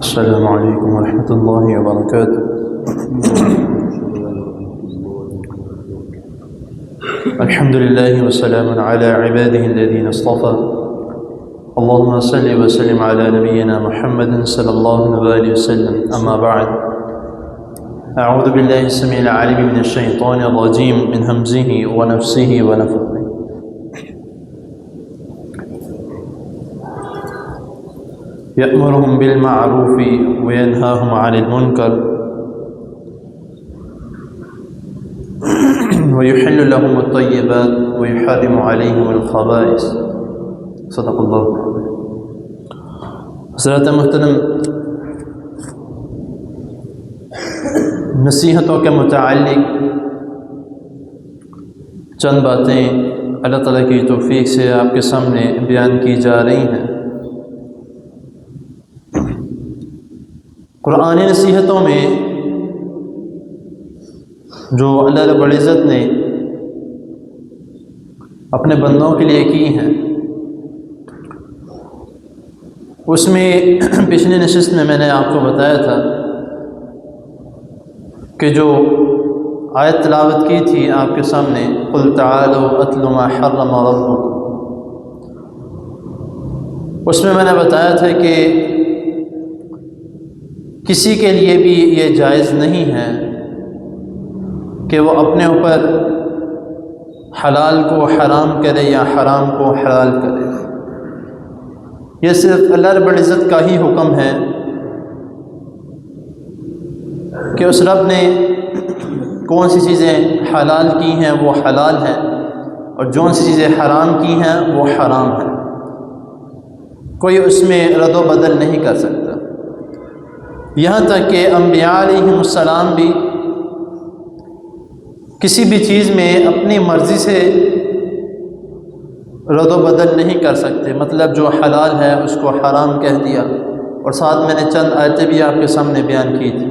السلام علیکم ورحمۃ اللہ وبرکاتہ۔ الحمد للہ وسلام علی عبادہ الذین اصطفى، اللهم صل وسلم علی نبینا محمد صلی اللہ علیہ وسلم، اما بعد، اعوذ باللہ السمیع العلیم من الشیطان الرجیم من ہمزہ ونفسہ ونفثہ۔ یأمرهم بالمعروف وینہاہم عن المنکر ویحل لهم الطیبات ویحرم علیہم الخبائث۔ صدق اللہ۔ حضرات محترم، نصیحتوں کے متعلق چند باتیں اللہ تعالیٰ کی توفیق سے آپ کے سامنے بیان کی جا رہی ہیں۔ قرآنی نصیحتوں میں جو اللہ رب العزت نے اپنے بندوں کے لیے کی ہیں، اس میں پچھلی نشست میں نے آپ کو بتایا تھا کہ جو آیت تلاوت کی تھی آپ کے سامنے، قل تعالوا اتل ما حرم ربکم، اس میں نے بتایا تھا کہ کسی کے لیے بھی یہ جائز نہیں ہے کہ وہ اپنے اوپر حلال کو حرام کرے یا حرام کو حلال کرے۔ یہ صرف اللہ رب العزت کا ہی حکم ہے کہ اس رب نے کون سی چیزیں حلال کی ہیں وہ حلال ہیں، اور جون سی چیزیں حرام کی ہیں وہ حرام ہیں۔ کوئی اس میں رد و بدل نہیں کر سکتا، یہاں تک کہ انبیاء علیہم السلام بھی کسی بھی چیز میں اپنی مرضی سے رد و بدل نہیں کر سکتے، مطلب جو حلال ہے اس کو حرام کہہ دیا، اور ساتھ میں نے چند آیتیں بھی آپ کے سامنے بیان کی تھی۔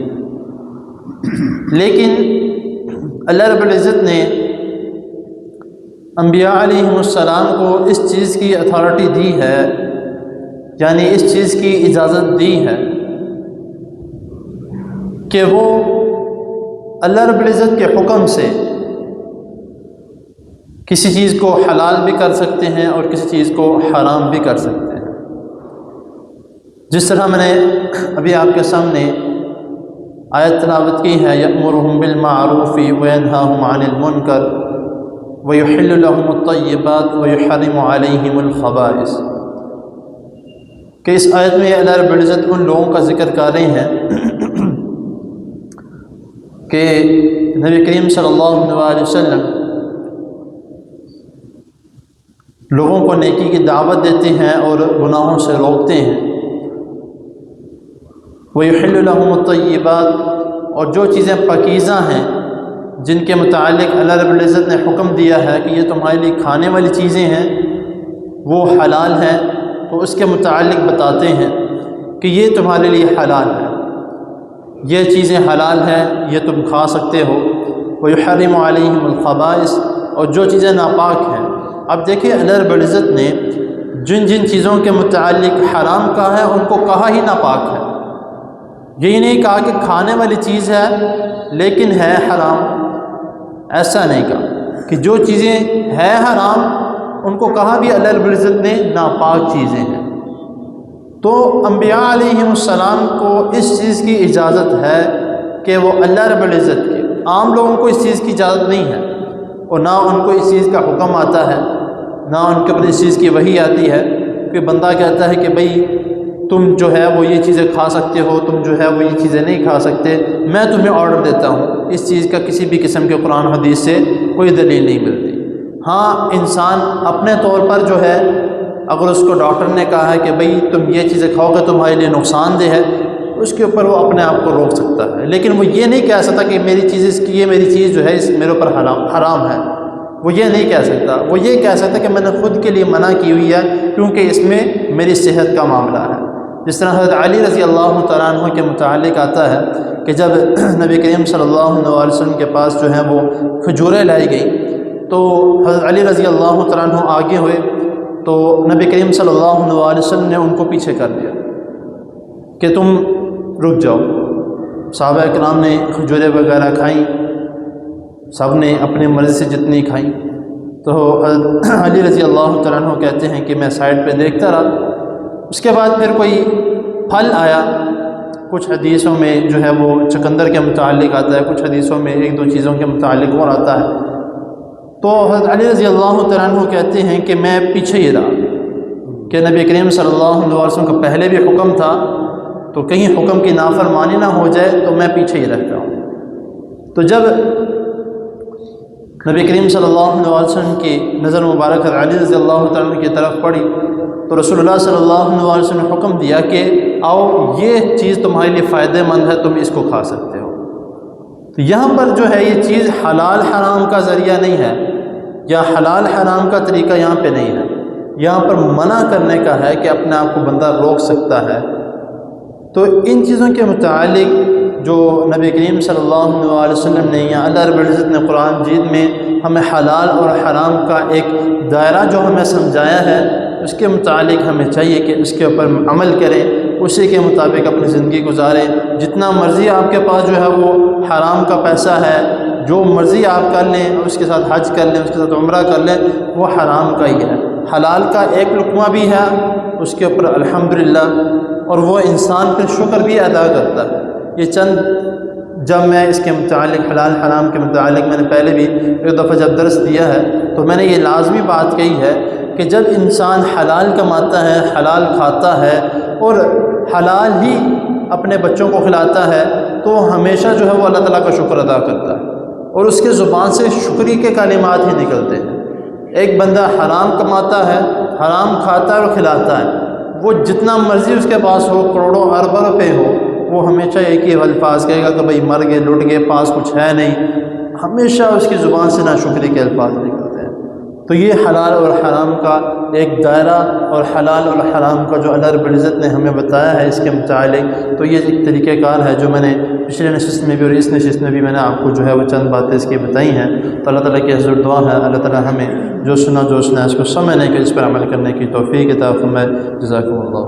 لیکن اللہ رب العزت نے انبیاء علیہم السلام کو اس چیز کی اتھارٹی دی ہے، یعنی اس چیز کی اجازت دی ہے کہ وہ اللہ رب العزت کے حکم سے کسی چیز کو حلال بھی کر سکتے ہیں اور کسی چیز کو حرام بھی کر سکتے ہیں۔ جس طرح میں نے ابھی آپ کے سامنے آیت تلاوت کی ہے، یأمرهم بالمعروف وینہاہم عن المنکر ویحل لهم الطیبات ویحرم علیہم الخبائث، کہ اس آیت میں اللہ رب العزت ان لوگوں کا ذکر کر رہے ہیں کہ نبی کریم صلی اللہ علیہ وسلم لوگوں کو نیکی کی دعوت دیتے ہیں اور گناہوں سے روکتے ہیں۔ وَيُحِلُّ لَهُمُ الطَّيِّبَاتِ، اور جو چیزیں پاکیزہ ہیں جن کے متعلق اللہ رب العزت نے حکم دیا ہے کہ یہ تمہارے لیے کھانے والی چیزیں ہیں وہ حلال ہیں، تو اس کے متعلق بتاتے ہیں کہ یہ تمہارے لیے حلال ہے، یہ چیزیں حلال ہیں، یہ تم کھا سکتے ہو۔ وَيُحَرِّمُ عَلَيْهِمُ الْخَبَائِثَ، اور جو چیزیں ناپاک ہیں۔ اب دیکھیں اللہ رب العزت نے جن جن چیزوں کے متعلق حرام کہا ہے ان کو کہا ہی ناپاک ہے، یہی نہیں کہا کہ کھانے والی چیز ہے لیکن ہے حرام، ایسا نہیں کہا کہ جو چیزیں ہے حرام ان کو کہا بھی اللہ رب العزت نے ناپاک چیزیں ہیں۔ تو انبیاء علیہم السلام کو اس چیز کی اجازت ہے کہ وہ اللہ رب العزت کے، عام لوگوں کو اس چیز کی اجازت نہیں ہے، اور نہ ان کو اس چیز کا حکم آتا ہے، نہ ان کے اوپر اس چیز کی وحی آتی ہے کہ بندہ کہتا ہے کہ بھئی تم جو ہے وہ یہ چیزیں کھا سکتے ہو، تم جو ہے وہ یہ چیزیں نہیں کھا سکتے، میں تمہیں آرڈر دیتا ہوں۔ اس چیز کا کسی بھی قسم کے قرآن حدیث سے کوئی دلیل نہیں ملتی۔ ہاں، انسان اپنے طور پر جو ہے اگر اس کو ڈاکٹر نے کہا ہے کہ بھئی تم یہ چیزیں کھاؤ گے تمہارے لیے نقصان دہ ہے، اس کے اوپر وہ اپنے آپ کو روک سکتا ہے، لیکن وہ یہ نہیں کہہ سکتا کہ میری چیز جو ہے اس میرے اوپر حرام ہے، وہ یہ نہیں کہہ سکتا۔ وہ یہ کہہ سکتا کہ میں نے خود کے لیے منع کی ہوئی ہے کیونکہ اس میں میری صحت کا معاملہ ہے۔ جس طرح حضرت علی رضی اللہ تعالیٰ عنہ کے متعلق آتا ہے کہ جب نبی کریم صلی اللہ علیہ وسلم کے پاس جو ہیں وہ کھجوریں لائی گئیں تو حضرت علی رضی اللہ تعالیٰ عنہ آگے ہوئے تو نبی کریم صلی اللہ علیہ وسلم نے ان کو پیچھے کر دیا کہ تم رک جاؤ۔ صحابہ کرام نے کھجوریں وغیرہ کھائیں، سب نے اپنی مرضی سے جتنی کھائیں، تو علی رضی اللہ تعالیٰ عنہ کہتے ہیں کہ میں سائڈ پہ دیکھتا رہا۔ اس کے بعد پھر کوئی پھل آیا، کچھ حدیثوں میں جو ہے وہ چقندر کے متعلق آتا ہے، کچھ حدیثوں میں ایک دو چیزوں کے متعلق اور آتا ہے۔ تو حضرت علی رضی اللہ تعالیٰ عنہ کہتے ہیں کہ میں پیچھے ہی رہا، کہ نبی کریم صلی اللہ علیہ وسلم کا پہلے بھی حکم تھا، تو کہیں حکم کی نافرمانی نہ ہو جائے تو میں پیچھے ہی رہتا ہوں۔ تو جب نبی کریم صلی اللہ علیہ وسلم کی نظر مبارک علی رضی اللہ تعالیٰ عنہ کی طرف پڑی تو رسول اللہ صلی اللہ علیہ وسلم نے حکم دیا کہ آؤ یہ چیز تمہارے لیے فائدہ مند ہے، تم اس کو کھا سکتے ہو۔ تو یہاں پر جو ہے یہ چیز حلال حرام کا ذریعہ نہیں ہے، یا حلال حرام کا طریقہ یہاں پہ نہیں ہے، یہاں پر منع کرنے کا ہے کہ اپنے آپ کو بندہ روک سکتا ہے۔ تو ان چیزوں کے متعلق جو نبی کریم صلی اللہ علیہ وسلم نے یا اللہ رب العزت نے قرآن مجید میں ہمیں حلال اور حرام کا ایک دائرہ جو ہمیں سمجھایا ہے، اس کے متعلق ہمیں چاہیے کہ اس کے اوپر عمل کریں، اسی کے مطابق اپنی زندگی گزاریں۔ جتنا مرضی آپ کے پاس جو ہے وہ حرام کا پیسہ ہے، جو مرضی آپ کر لیں، اس کے ساتھ حج کر لیں، اس کے ساتھ عمرہ کر لیں، وہ حرام کا ہی ہے۔ حلال کا ایک لقمہ بھی ہے، اس کے اوپر الحمدللہ، اور وہ انسان پھر شکر بھی ادا کرتا ہے۔ یہ چند جب میں اس کے متعلق حلال حرام کے متعلق میں نے پہلے بھی ایک دفعہ جب درس دیا ہے تو میں نے یہ لازمی بات کہی ہے کہ جب انسان حلال کماتا ہے، حلال کھاتا ہے اور حلال ہی اپنے بچوں کو کھلاتا ہے تو ہمیشہ جو ہے وہ اللہ تعالیٰ کا شکر ادا کرتا ہے، اور اس کے زبان سے شکری کے کلمات ہی نکلتے ہیں۔ ایک بندہ حرام کماتا ہے، حرام کھاتا ہے اور کھلاتا ہے، وہ جتنا مرضی اس کے پاس ہو، کروڑوں اربوں روپے ہو، وہ ہمیشہ ایک ہی الفاظ کہے گا کہ بھائی مر گئے، لٹ گئے، پاس کچھ ہے نہیں، ہمیشہ اس کی زبان سے ناشکری کے الفاظ نکلتے ہیں۔ تو یہ حلال اور حرام کا ایک دائرہ، اور حلال اور حرام کا جو اللہ رب العزت نے ہمیں بتایا ہے اس کے متعلق، تو یہ ایک طریقہ کار ہے جو میں نے پچھلے نشست میں بھی اور اس نشست میں بھی میں نے آپ کو جو ہے وہ چند باتیں اس کی بتائی ہیں۔ تو اللہ تعالیٰ کی حضور دعا ہے اللہ تعالیٰ ہمیں جو سنا ہے اس کو سمجھنے کے، اس پر عمل کرنے کی توفیق عطا فرمائے۔ جزاکم اللہ۔